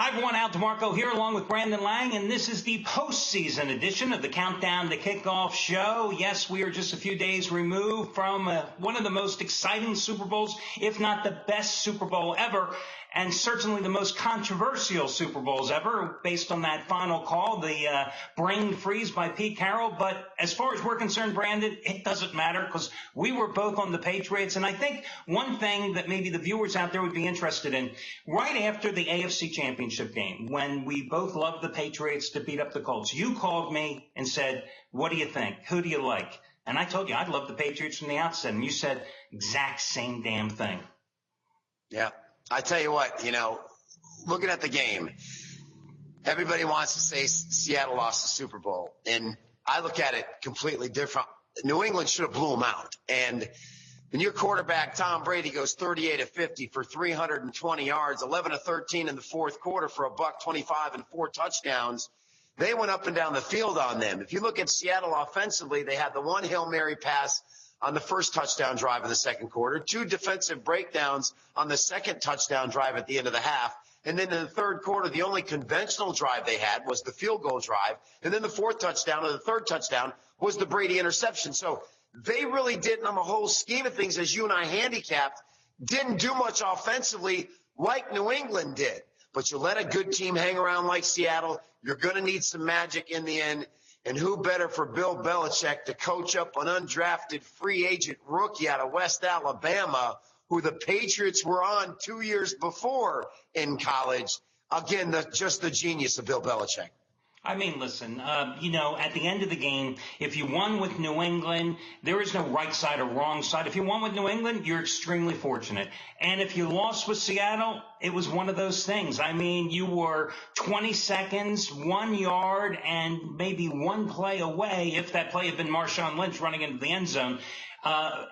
Hi, everyone. Al DeMarco here along with Brandon Lang, and this is the postseason edition of the Countdown to Kickoff show. Yes, we are just a few days removed from one of the most exciting Super Bowls, if not the best Super Bowl ever, and certainly the most controversial Super Bowls ever, based on that final call, the brain freeze by Pete Carroll. But as far as we're concerned, Brandon, it doesn't matter because we were both on the Patriots. And I think one thing that maybe the viewers out there would be interested in, right after the AFC Championship game, when we both loved the Patriots to beat up the Colts, you called me and said, what do you think? Who do you like? And I told you I'd love the Patriots from the outset. And you said exact same damn thing. Yeah. I tell you what, looking at the game, everybody wants to say Seattle lost the Super Bowl. And I look at it completely different. New England should have blew them out. And when your quarterback, Tom Brady, goes 38 of 50 for 320 yards, 11 of 13 in the fourth quarter for $125 and 4 touchdowns, they went up and down the field on them. If you look at Seattle offensively, they had the one Hail Mary pass on the first touchdown drive of the second quarter, 2 defensive breakdowns on the second touchdown drive at the end of the half. And then in the third quarter, the only conventional drive they had was the field goal drive. And then the fourth touchdown or the third touchdown was the Brady interception. So they really didn't, on the whole scheme of things, as you and I handicapped, didn't do much offensively like New England did. But you let a good team hang around like Seattle, you're going to need some magic in the end. And who better for Bill Belichick to coach up an undrafted free agent rookie out of West Alabama, who the Patriots were on 2 years before in college. Again, just the genius of Bill Belichick. I mean, listen, at the end of the game, if you won with New England, there is no right side or wrong side. If you won with New England, you're extremely fortunate. And if you lost with Seattle, it was one of those things. I mean, you were 20 seconds, 1 yard, and maybe one play away, if that play had been Marshawn Lynch running into the end zone.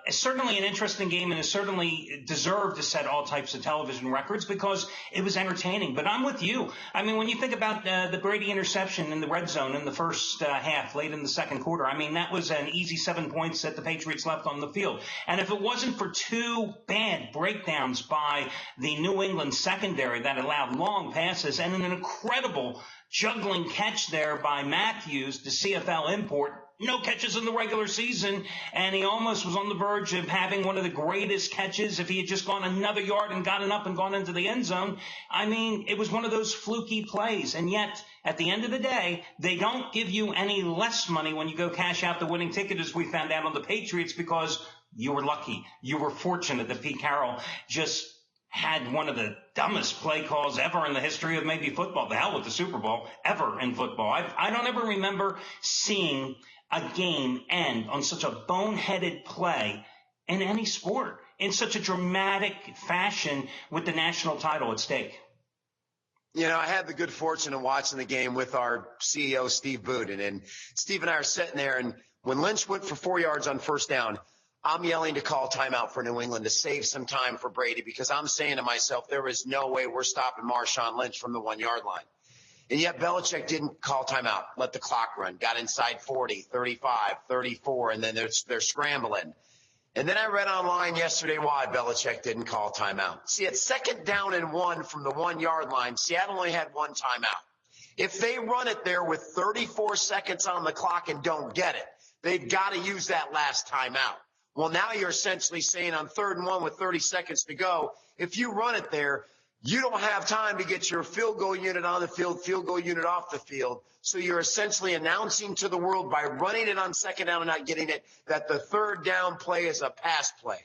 Certainly an interesting game, and it certainly deserved to set all types of television records because it was entertaining. But I'm with you. I mean, when you think about the Brady interception in the red zone in the first half, late in the second quarter, I mean, that was an easy 7 points that the Patriots left on the field. And if it wasn't for 2 bad breakdowns by the New England secondary that allowed long passes and an incredible juggling catch there by Matthews, the CFL import, no catches in the regular season, and he almost was on the verge of having one of the greatest catches if he had just gone another yard and gotten up and gone into the end zone. I mean, it was one of those fluky plays, and yet at the end of the day, they don't give you any less money when you go cash out the winning ticket, as we found out on the Patriots, because you were lucky. You were fortunate that Pete Carroll just had one of the dumbest play calls ever in the history of maybe football. The hell with the Super Bowl, ever in football. I don't ever remember seeing a game end on such a boneheaded play in any sport, in such a dramatic fashion with the national title at stake. I had the good fortune of watching the game with our CEO, Steve Buden. And Steve and I are sitting there, and when Lynch went for 4 yards on first down, I'm yelling to call timeout for New England to save some time for Brady, because I'm saying to myself, there is no way we're stopping Marshawn Lynch from the 1 yard line. And yet Belichick didn't call timeout, let the clock run, got inside 40, 35, 34, and then they're scrambling. And then I read online yesterday why Belichick didn't call timeout. See, at second down and 1 from the 1 yard line, Seattle only had 1 timeout. If they run it there with 34 seconds on the clock and don't get it, they've got to use that last timeout. Well, now you're essentially saying on 3rd and 1 with 30 seconds to go, if you run it there, you don't have time to get your field goal unit on the field, field goal unit off the field. So you're essentially announcing to the world by running it on second down and not getting it that the 3rd down play is a pass play.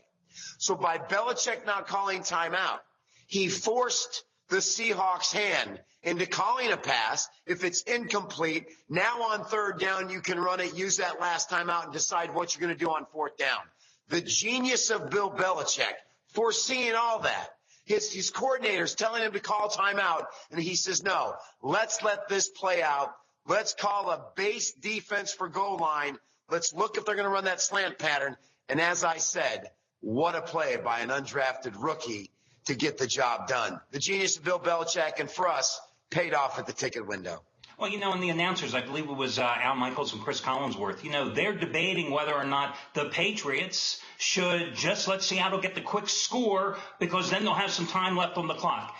So by Belichick not calling timeout, he forced the Seahawks' hand into calling a pass. If it's incomplete, now on 3rd down, you can run it, use that last timeout, and decide what you're going to do on 4th down. The genius of Bill Belichick, foreseeing all that. His coordinators telling him to call timeout, and he says, no, let's let this play out. Let's call a base defense for goal line. Let's look if they're going to run that slant pattern. And as I said, what a play by an undrafted rookie to get the job done. The genius of Bill Belichick, and for us, paid off at the ticket window. Well, and the announcers, I believe it was Al Michaels and Chris Collinsworth, they're debating whether or not the Patriots should just let Seattle get the quick score because then they'll have some time left on the clock.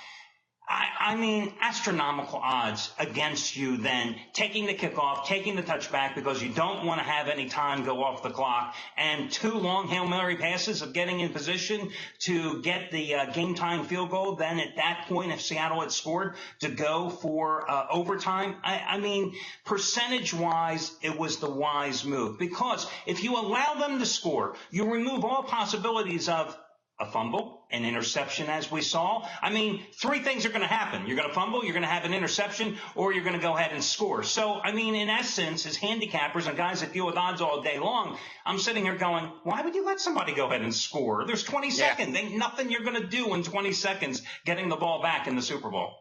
I mean, astronomical odds against you then taking the kickoff, taking the touchback because you don't want to have any time go off the clock, and 2 long Hail Mary passes of getting in position to get the game time field goal. Then at that point, if Seattle had scored, to go for overtime. I mean, percentage-wise, it was the wise move, because if you allow them to score, you remove all possibilities of a fumble, an interception, as we saw. I mean, 3 things are going to happen. You're going to fumble, you're going to have an interception, or you're going to go ahead and score. So, I mean, in essence, as handicappers and guys that deal with odds all day long, I'm sitting here going, why would you let somebody go ahead and score? There's 20 seconds. Ain't nothing you're going to do in 20 seconds getting the ball back in the Super Bowl.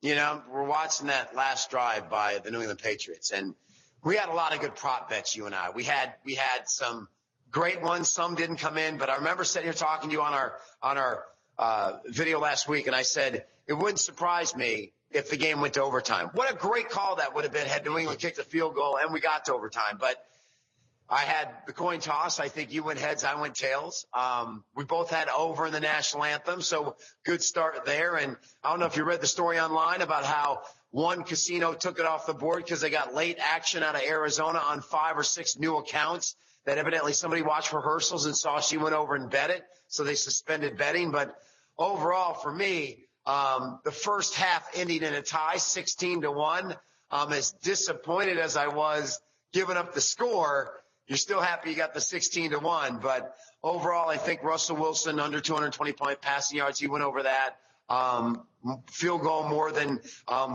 You know, we're watching that last drive by the New England Patriots, and we had a lot of good prop bets, you and I. We had some great ones. Some didn't come in, but I remember sitting here talking to you on our video last week, and I said it wouldn't surprise me if the game went to overtime. What a great call that would have been had New England kicked a field goal and we got to overtime. But I had the coin toss. I think you went heads, I went tails. We both had over in the national anthem, so good start there. And I don't know if you read the story online about how one casino took it off the board because they got late action out of Arizona on 5 or 6 new accounts that evidently somebody watched rehearsals and saw she went over and bet it, so they suspended betting. But overall, for me, the first half ending in a tie, 16-1. As disappointed as I was giving up the score, you're still happy you got the 16-1. But overall, I think Russell Wilson under 220 passing yards. He went over that. Field goal more than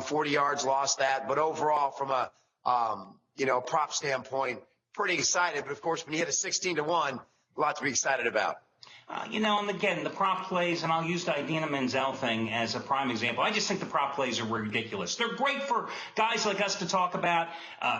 40 yards, lost that. But overall, from a prop standpoint, pretty excited. But of course, when you hit a 16-1, a lot to be excited about. And again, the prop plays, and I'll use the Idina Menzel thing as a prime example. I just think the prop plays are ridiculous. They're great for guys like us to talk about.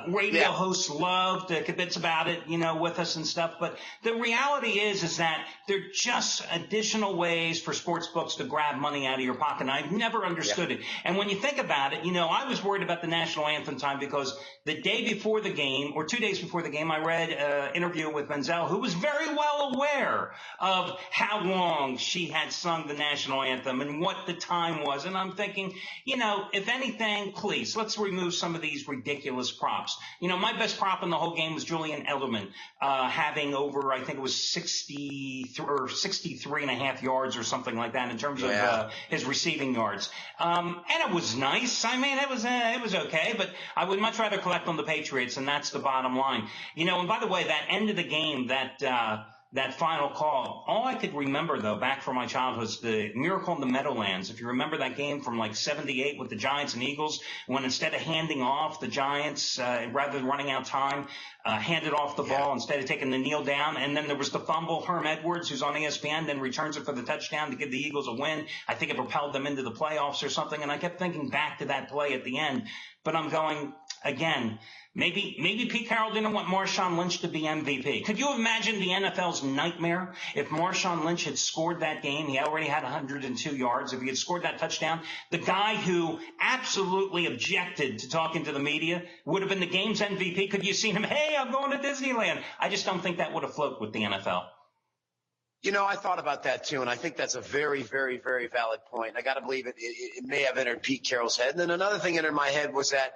Radio hosts love to kibitz about it, with us and stuff. But the reality is that they're just additional ways for sports books to grab money out of your pocket. And I've never understood it. And when you think about it, I was worried about the national anthem time because the day before the game, or 2 days before the game, I read an interview with Menzel, who was very well aware of how long she had sung the national anthem and what the time was. And I'm thinking, if anything, please, let's remove some of these ridiculous props. My best prop in the whole game was Julian Edelman having over, I think it was 63 and a half yards or something like that in terms of his receiving yards. And it was nice. I mean, it was okay, but I would much rather collect on the Patriots, and that's the bottom line. And by the way, that end of the game, that final call, all I could remember, though, back from my childhood was the Miracle in the Meadowlands. If you remember that game from like 78 with the Giants and Eagles, when instead of handing off the Giants, rather than running out time, handed off the ball instead of taking the kneel down. And then there was the fumble. Herm Edwards, who's on ESPN, then returns it for the touchdown to give the Eagles a win. I think it propelled them into the playoffs or something. And I kept thinking back to that play at the end. But I'm going, again, maybe Pete Carroll didn't want Marshawn Lynch to be MVP. Could you imagine the NFL's nightmare if Marshawn Lynch had scored that game? He already had 102 yards. If he had scored that touchdown, the guy who absolutely objected to talking to the media would have been the game's MVP. Could you see him? Hey, I'm going to Disneyland. I just don't think that would have floated with the NFL. I thought about that too, and I think that's a very, very, very valid point. I got to believe it may have entered Pete Carroll's head. And then another thing entered my head was that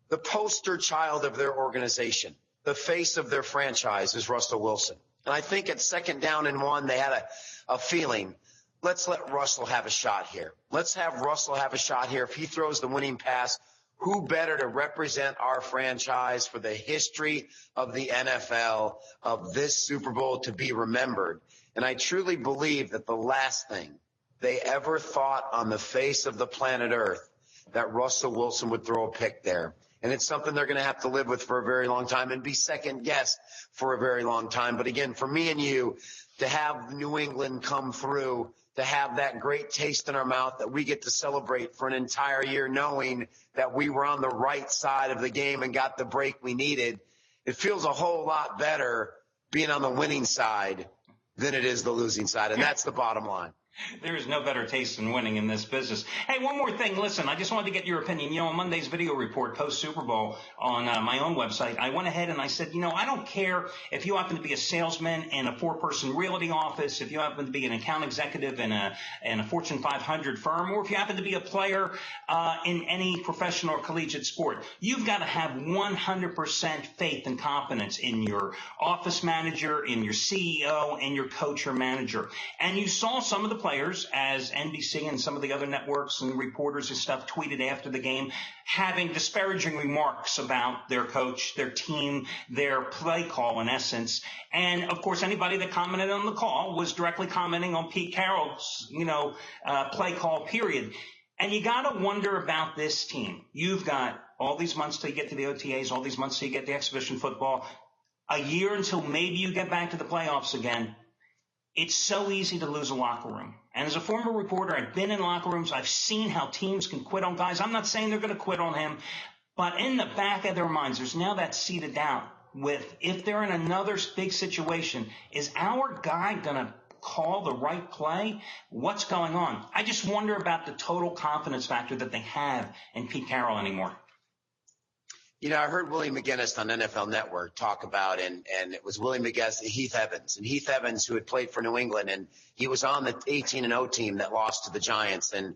the poster child of their organization, the face of their franchise, is Russell Wilson. And I think at 2nd down and 1, they had a feeling, let's let Russell have a shot here. Let's have Russell have a shot here. If he throws the winning pass, who better to represent our franchise for the history of the NFL, of this Super Bowl to be remembered? And I truly believe that the last thing they ever thought on the face of the planet Earth, that Russell Wilson would throw a pick there. And it's something they're going to have to live with for a very long time and be second guessed for a very long time. But again, for me and you, to have New England come through, to have that great taste in our mouth that we get to celebrate for an entire year, knowing that we were on the right side of the game and got the break we needed, it feels a whole lot better being on the winning side than it is the losing side. And that's the bottom line. There is no better taste in winning in this business. Hey, one more thing. Listen, I just wanted to get your opinion. On Monday's video report post Super Bowl on my own website, I went ahead and I said, I don't care if you happen to be a salesman in a 4-person realty office, if you happen to be an account executive in a Fortune 500 firm, or if you happen to be a player in any professional or collegiate sport. You've got to have 100% faith and confidence in your office manager, in your CEO, and your coach or manager. And you saw some of the players, as NBC and some of the other networks and reporters and stuff tweeted after the game, having disparaging remarks about their coach, their team, their play call in essence. And of course, anybody that commented on the call was directly commenting on Pete Carroll's, play call period. And you got to wonder about this team. You've got all these months till you get to the OTAs, all these months till you get the exhibition football, a year until maybe you get back to the playoffs again. It's so easy to lose a locker room. And as a former reporter, I've been in locker rooms. I've seen how teams can quit on guys. I'm not saying they're going to quit on him, but in the back of their minds, there's now that seated doubt with, if they're in another big situation, is our guy going to call the right play? What's going on? I just wonder about the total confidence factor that they have in Pete Carroll anymore. I heard Willie McGinnis on NFL Network talk about, and it was Willie McGinnis and Heath Evans. And Heath Evans, who had played for New England, and he was on the 18-0 team that lost to the Giants. And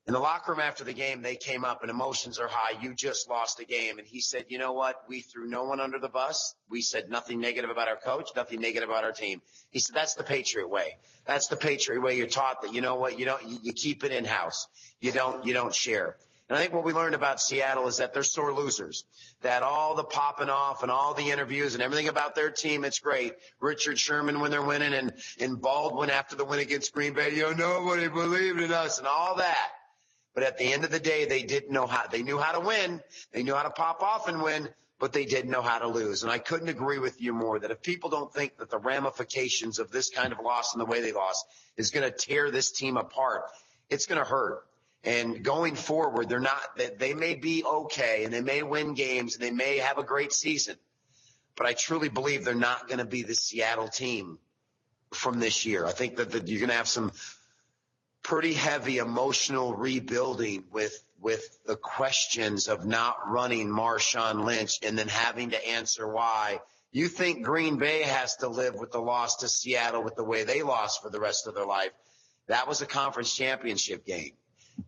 in the locker room after the game, they came up and emotions are high. You just lost a game. And he said, you know what? We threw no one under the bus. We said nothing negative about our coach, nothing negative about our team. He said, that's the Patriot way. That's the Patriot way. You're taught that, you keep it in-house. You don't share. And I think what we learned about Seattle is that they're sore losers, that all the popping off and all the interviews and everything about their team, it's great. Richard Sherman when they're winning, and Baldwin after the win against Green Bay, nobody believed in us and all that. But at the end of the day, they didn't know how. They knew how to win. They knew how to pop off and win, but they didn't know how to lose. And I couldn't agree with you more that if people don't think that the ramifications of this kind of loss and the way they lost is going to tear this team apart, it's going to hurt. And going forward, they may be okay and they may win games and they may have a great season, but I truly believe they're not going to be the Seattle team from this year. I think that you're going to have some pretty heavy emotional rebuilding with the questions of not running Marshawn Lynch and then having to answer why. You think Green Bay has to live with the loss to Seattle with the way they lost for the rest of their life. That was a conference championship game.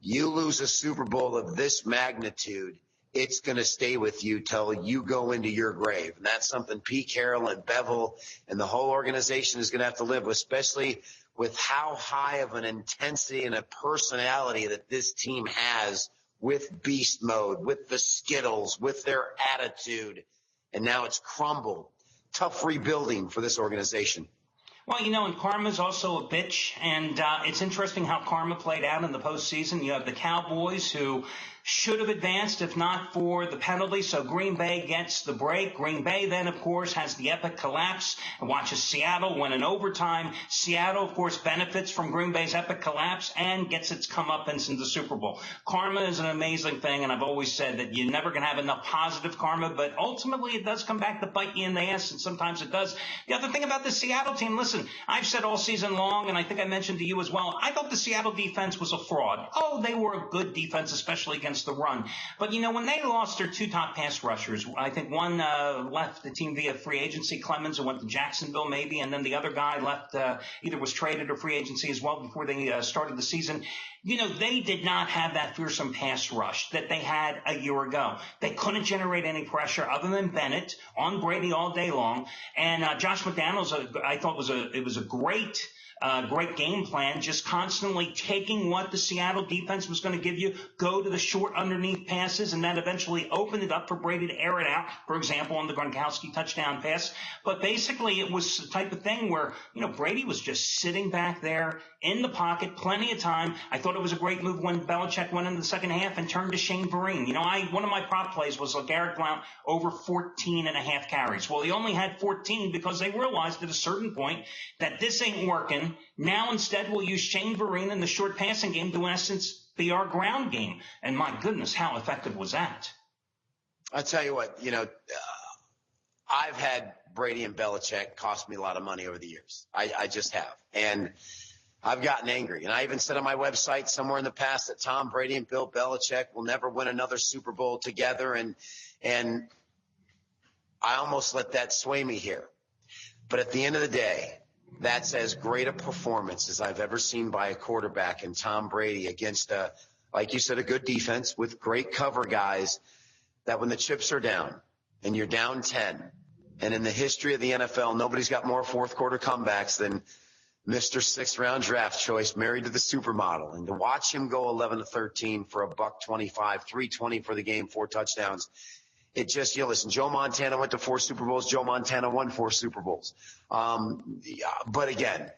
You lose a Super Bowl of this magnitude, it's going to stay with you till you go into your grave. And that's something Pete Carroll and Bevel and the whole organization is going to have to live with, especially with how high of an intensity and a personality that this team has with beast mode, with the Skittles, with their attitude. And now it's crumbled. Tough rebuilding for this organization. Well, and karma's also a bitch, and it's interesting how karma played out in the postseason. You have the Cowboys, who should have advanced if not for the penalty, so Green Bay gets the break. Green Bay then, of course, has the epic collapse and watches Seattle win in overtime. Seattle, of course, benefits from Green Bay's epic collapse and gets its comeuppance in the Super Bowl. Karma is an amazing thing, and I've always said that you're never going to have enough positive karma, but ultimately it does come back to bite you in the ass, and sometimes it does. The other thing about the Seattle team, listen, I've said all season long, and I think I mentioned to you as well, I thought the Seattle defense was a fraud. Oh, they were a good defense, especially against the run. But, when they lost their two top pass rushers, I think one left the team via free agency, Clemens, and went to Jacksonville maybe, and then the other guy left, either was traded or free agency as well before they started the season. They did not have that fearsome pass rush that they had a year ago. They couldn't generate any pressure other than Bennett on Brady all day long. And Josh McDaniels, I thought it was a great game plan, just constantly taking what the Seattle defense was going to give you, go to the short underneath passes, and then eventually open it up for Brady to air it out, for example, on the Gronkowski touchdown pass. But basically it was the type of thing where, Brady was just sitting back there in the pocket, plenty of time. I thought it was a great move when Belichick went into the second half and turned to Shane Vereen. One of my prop plays was Garrett Blount over 14 and a half carries. Well, he only had 14 because they realized at a certain point that this ain't working. Now instead we'll use Shane Vereen in the short passing game to, in essence, be our ground game. And my goodness, how effective was that? I'll tell you what, I've had Brady and Belichick cost me a lot of money over the years. I just have. And I've gotten angry. And I even said on my website somewhere in the past that Tom Brady and Bill Belichick will never win another Super Bowl together. And I almost let that sway me here. But at the end of the day, that's as great a performance as I've ever seen by a quarterback in Tom Brady against, like you said, a good defense with great cover guys, that when the chips are down and you're down 10, and in the history of the NFL, nobody's got more fourth quarter comebacks than Mr. Sixth Round Draft Choice, married to the supermodel. And to watch him go 11-13 for $125, 320 for the game, 4 touchdowns. It just, listen, Joe Montana went to 4 Super Bowls. Joe Montana won 4 Super Bowls. But again,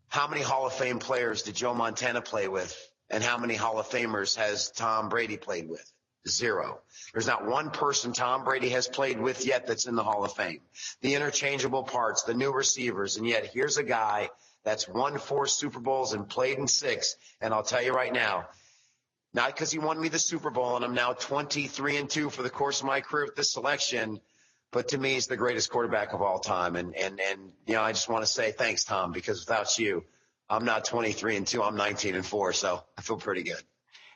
how many Hall of Fame players did Joe Montana play with? And how many Hall of Famers has Tom Brady played with? 0. There's not one person Tom Brady has played with yet that's in the Hall of Fame. The interchangeable parts, the new receivers, and yet here's a guy that's won 4 Super Bowls and played in 6. And I'll tell you right now, not because he won me the Super Bowl and I'm now 23-2 for the course of my career with this selection, but to me, he's the greatest quarterback of all time. And I just want to say thanks, Tom, because without you, I'm not 23-2, I'm 19-4. So I feel pretty good.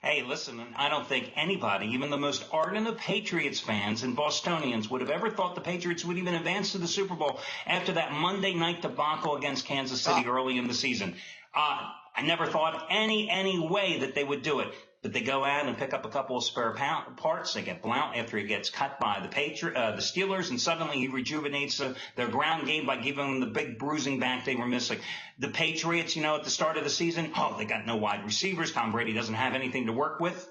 Hey, listen, I don't think anybody, even the most ardent of Patriots fans and Bostonians, would have ever thought the Patriots would even advance to the Super Bowl after that Monday night debacle against Kansas City early in the season. I never thought any way that they would do it. But they go out and pick up a couple of spare parts. They get Blount after he gets cut by the Steelers, and suddenly he rejuvenates their ground game by giving them the big bruising back they were missing. The Patriots, at the start of the season, they got no wide receivers. Tom Brady doesn't have anything to work with.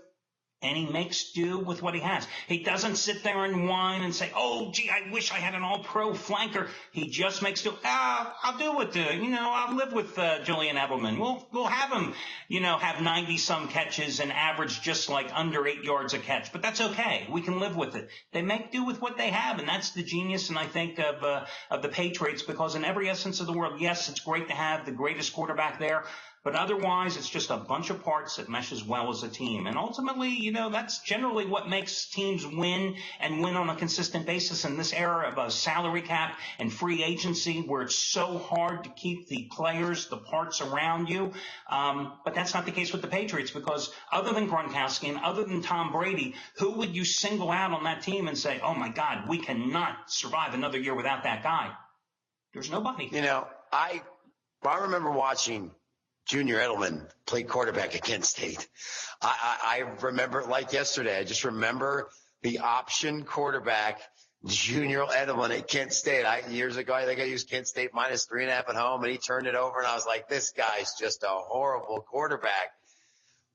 And he makes do with what he has. He doesn't sit there and whine and say, oh, gee, I wish I had an all-pro flanker. He just makes do. I'll do with I'll live with Julian Edelman. We'll have him, have 90-some catches and average just like under 8 yards a catch. But that's okay. We can live with it. They make do with what they have, and that's the genius, and I think, of the Patriots, because in every essence of the world, yes, it's great to have the greatest quarterback there. But otherwise, it's just a bunch of parts that mesh as well as a team. And ultimately, that's generally what makes teams win and win on a consistent basis in this era of a salary cap and free agency where it's so hard to keep the players, the parts around you. But that's not the case with the Patriots, because other than Gronkowski and other than Tom Brady, who would you single out on that team and say, oh, my God, we cannot survive another year without that guy? There's nobody. I remember watching Junior Edelman played quarterback at Kent State. I remember it like yesterday. I just remember the option quarterback, Junior Edelman at Kent State. Years ago, I think I used Kent State -3.5 at home, and he turned it over, and I was like, this guy's just a horrible quarterback.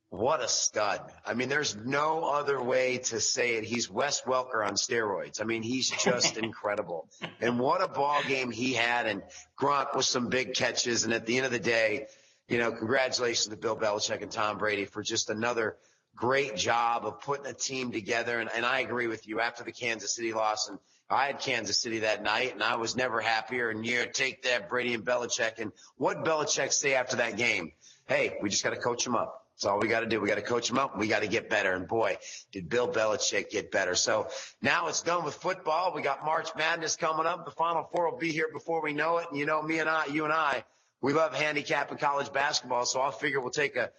What a stud. I mean, there's no other way to say it. He's Wes Welker on steroids. I mean, he's just incredible. And what a ball game he had, and Gronk with some big catches. And at the end of the day, congratulations to Bill Belichick and Tom Brady for just another great job of putting a team together. And I agree with you. After the Kansas City loss, and I had Kansas City that night, and I was never happier. And take that, Brady and Belichick. And what did Belichick say after that game? Hey, we just got to coach him up. That's all we got to do. We got to coach him up. We got to get better. And boy, did Bill Belichick get better. So now it's done with football. We got March Madness coming up. The Final Four will be here before we know it. And you and I, we love handicapping college basketball, so I'll figure we'll take a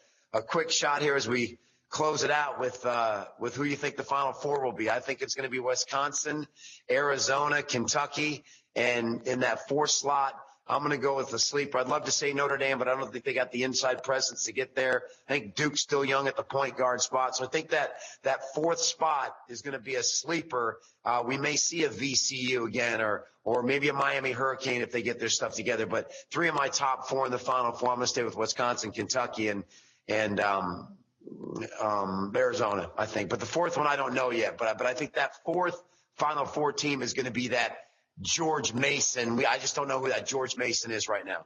quick shot here as we close it out with who you think the Final Four will be. I think it's going to be Wisconsin, Arizona, Kentucky, and in that 4th slot, I'm going to go with the sleeper. I'd love to say Notre Dame, but I don't think they got the inside presence to get there. I think Duke's still young at the point guard spot, so I think that 4th spot is going to be a sleeper. We may see a VCU again, or maybe a Miami Hurricane if they get their stuff together. But 3 of my top 4 in the Final Four, I'm going to stay with Wisconsin, Kentucky, and Arizona, I think. But the 4th one, I don't know yet. But I think that 4th Final Four team is going to be that George Mason. I just don't know who that George Mason is right now.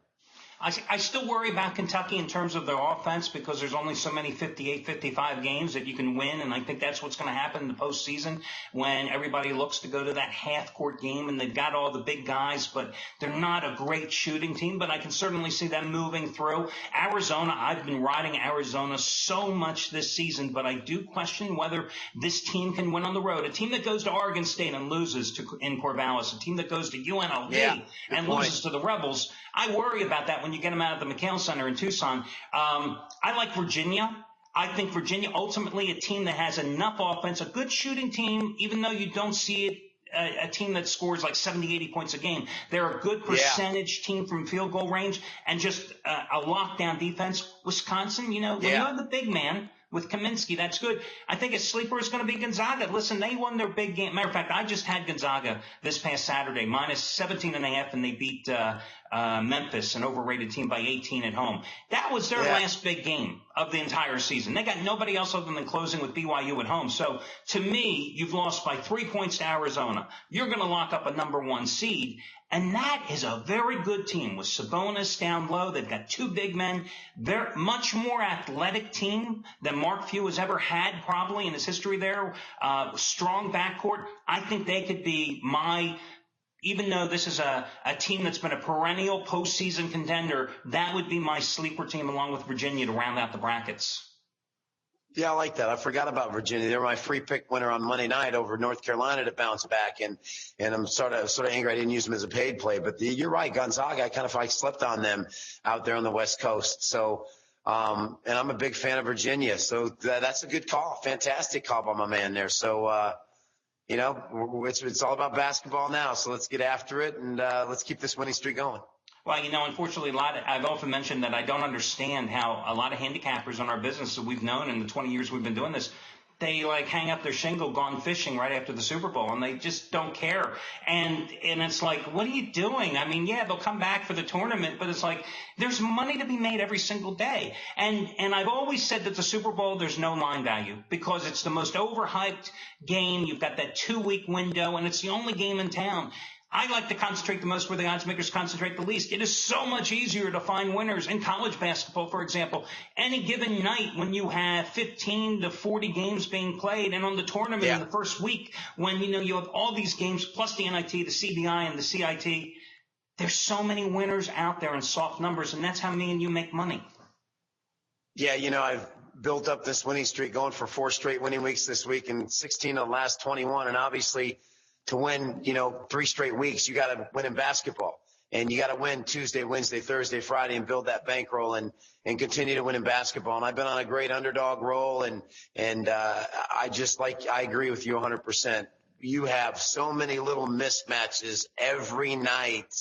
I still worry about Kentucky in terms of their offense, because there's only so many 58, 55 games that you can win. And I think that's what's going to happen in the postseason when everybody looks to go to that half-court game and they've got all the big guys, but they're not a great shooting team. But I can certainly see them moving through. Arizona, I've been riding Arizona so much this season, but I do question whether this team can win on the road. A team that goes to Oregon State and loses in Corvallis, a team that goes to UNLV and loses to the Rebels, I worry about that when when you get them out of the McHale Center in Tucson. I like Virginia. I think Virginia, ultimately a team that has enough offense, a good shooting team, even though you don't see it, a team that scores like 70, 80 points a game. They're a good percentage team from field goal range and just a lockdown defense. Wisconsin, when you have the big man with Kaminsky, that's good. I think a sleeper is going to be Gonzaga. Listen, they won their big game. Matter of fact, I just had Gonzaga this past Saturday, minus 17.5, and they beat Memphis, an overrated team, by 18 at home. That was their last big game of the entire season. They got nobody else other than closing with BYU at home. So to me, you've lost by 3 points to Arizona. You're going to lock up a number 1 seed. And that is a very good team with Sabonis down low. They've got 2 big men. They're much more athletic team than Mark Few has ever had probably in his history there. Strong backcourt. I think they could be even though this is a team that's been a perennial postseason contender, that would be my sleeper team along with Virginia to round out the brackets. Yeah, I like that. I forgot about Virginia. They were my free pick winner on Monday night over North Carolina to bounce back, and I'm sort of angry I didn't use them as a paid play. But you're right, Gonzaga. I kind of slept on them out there on the West Coast. So, and I'm a big fan of Virginia. So that's a good call, fantastic call by my man there. So, it's all about basketball now. So let's get after it and let's keep this winning streak going. Well, unfortunately, I've often mentioned that I don't understand how a lot of handicappers in our business that we've known in the 20 years we've been doing this, they hang up their shingle, gone fishing right after the Super Bowl, and they just don't care. And it's like, what are you doing? I mean, they'll come back for the tournament, but it's like there's money to be made every single day. And I've always said that the Super Bowl, there's no line value because it's the most overhyped game. You've got that 2-week window, and it's the only game in town. I like to concentrate the most where the odds makers concentrate the least. It is so much easier to find winners in college basketball, for example. Any given night when you have 15 to 40 games being played, and on the tournament in the first week when, you have all these games plus the NIT, the CBI, and the CIT, there's so many winners out there in soft numbers, and that's how me and you make money. Yeah, I've built up this winning streak going for 4 straight winning weeks this week and 16 of the last 21, and obviously – to win, 3 straight weeks, you got to win in basketball, and you got to win Tuesday, Wednesday, Thursday, Friday, and build that bankroll and continue to win in basketball. And I've been on a great underdog roll, and I agree with you 100%. You have so many little mismatches every night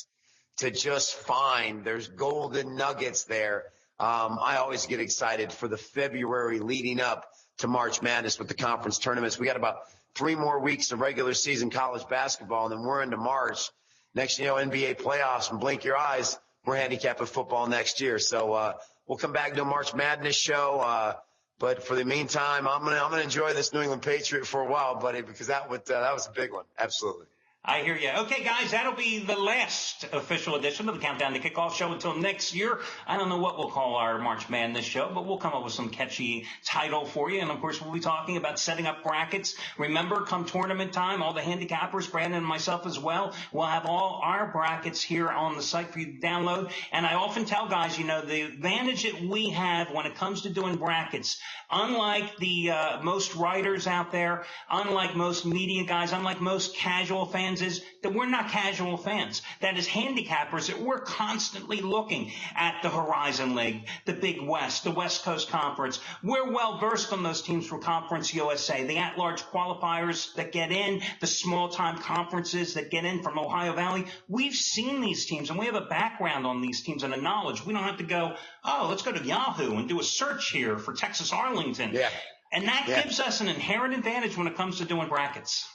to just find. There's golden nuggets there. I always get excited for the February leading up to March Madness with the conference tournaments. We got about 3 more weeks of regular season college basketball, and then we're into March. Next, NBA playoffs, and blink your eyes, we're handicapping football next year. So we'll come back to a March Madness show. But for the meantime, I'm gonna enjoy this New England Patriot for a while, buddy, because that was a big one. Absolutely. I hear you. Okay, guys, that'll be the last official edition of the Countdown to Kickoff show until next year. I don't know what we'll call our March Madness show, but we'll come up with some catchy title for you. And, of course, we'll be talking about setting up brackets. Remember, come tournament time, all the handicappers, Brandon and myself as well, we'll have all our brackets here on the site for you to download. And I often tell guys, the advantage that we have when it comes to doing brackets, unlike the most writers out there, unlike most media guys, unlike most casual fans, is that we're not casual fans. That is handicappers, that we're constantly looking at the Horizon League, the Big West, the West Coast Conference. We're well versed on those teams from Conference USA, the at-large qualifiers that get in, the small-time conferences that get in from Ohio Valley. We've seen these teams, and we have a background on these teams and a knowledge. We don't have to go, let's go to Yahoo and do a search here for Texas Arlington. Yeah. And that gives us an inherent advantage when it comes to doing brackets.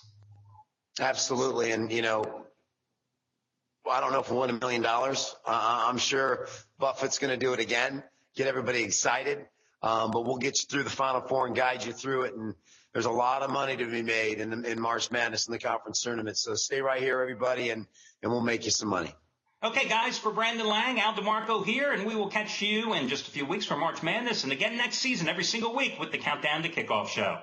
Absolutely. And, I don't know if we'll win $1 million. I'm sure Buffett's going to do it again, get everybody excited. But we'll get you through the Final Four and guide you through it. And there's a lot of money to be made in March Madness in the conference tournament. So stay right here, everybody, and we'll make you some money. Okay, guys, for Brandon Lang, Al DeMarco here, and we will catch you in just a few weeks for March Madness and again next season every single week with the Countdown to Kickoff show.